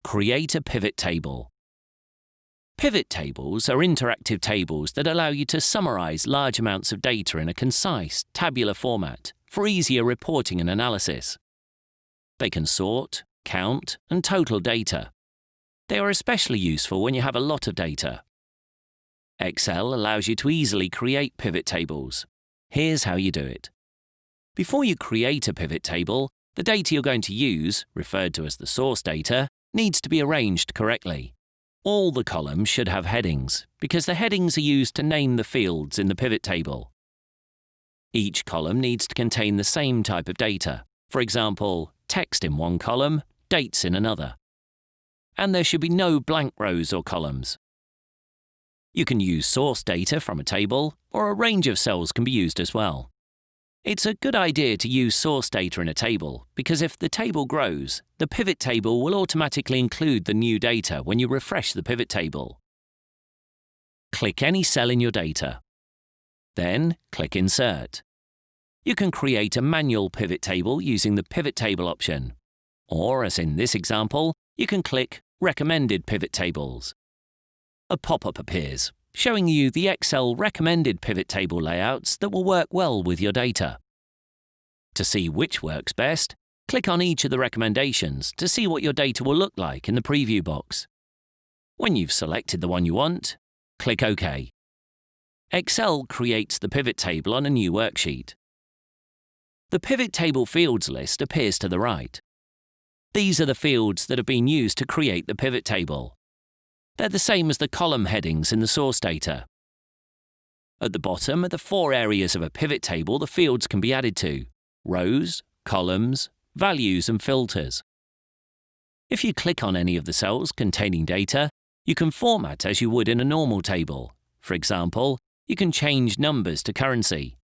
Create a pivot table. Pivot tables are interactive tables that allow you to summarize large amounts of data in a concise, tabular format for easier reporting and analysis. They can sort, count, and total data. They are especially useful when you have a lot of data. Excel allows you to easily create pivot tables. Here's how you do it. Before you create a pivot table, the data you're going to use, referred to as the source data, needs to be arranged correctly. All the columns should have headings, because the headings are used to name the fields in the pivot table. Each column needs to contain the same type of data. For example, text in one column, dates in another. And there should be no blank rows or columns. You can use source data from a table, or a range of cells can be used as well. It's a good idea to use source data in a table, because if the table grows, the pivot table will automatically include the new data when you refresh the pivot table. Click any cell in your data. Then, click Insert. You can create a manual pivot table using the Pivot Table option. Or, as in this example, you can click Recommended Pivot Tables. A pop-up appears, showing you the Excel recommended pivot table layouts that will work well with your data. To see which works best, click on each of the recommendations to see what your data will look like in the preview box. When you've selected the one you want, click OK. Excel creates the pivot table on a new worksheet. The pivot table fields list appears to the right. These are the fields that have been used to create the pivot table. They're the same as the column headings in the source data. At the bottom are the 4 areas of a pivot table the fields can be added to: rows, columns, values, and filters. If you click on any of the cells containing data, you can format as you would in a normal table. For example, you can change numbers to currency.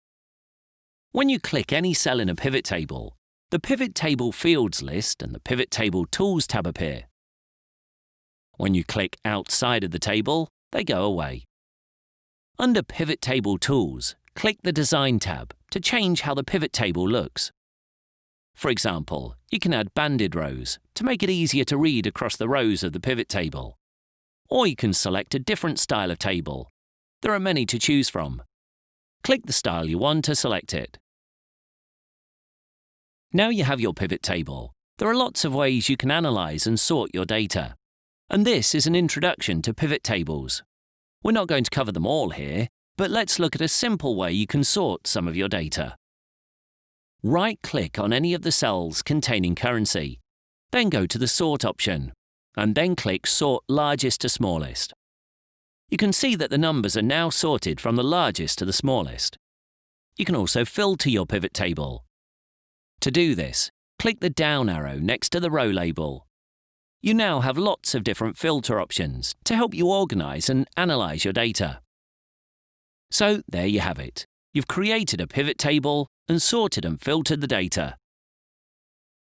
When you click any cell in a pivot table, the Pivot Table Fields list and the Pivot Table Tools tab appear. When you click outside of the table, they go away. Under Pivot Table Tools, click the Design tab to change how the pivot table looks. For example, you can add banded rows to make it easier to read across the rows of the pivot table. Or you can select a different style of table. There are many to choose from. Click the style you want to select it. Now you have your pivot table, there are lots of ways you can analyze and sort your data. And this is an introduction to pivot tables. We're not going to cover them all here, but let's look at a simple way you can sort some of your data. Right-click on any of the cells containing currency, then go to the Sort option, and then click Sort Largest to Smallest. You can see that the numbers are now sorted from the largest to the smallest. You can also filter your pivot table. To do this, click the down arrow next to the row label. You now have lots of different filter options to help you organize and analyze your data. So there you have it. You've created a pivot table and sorted and filtered the data.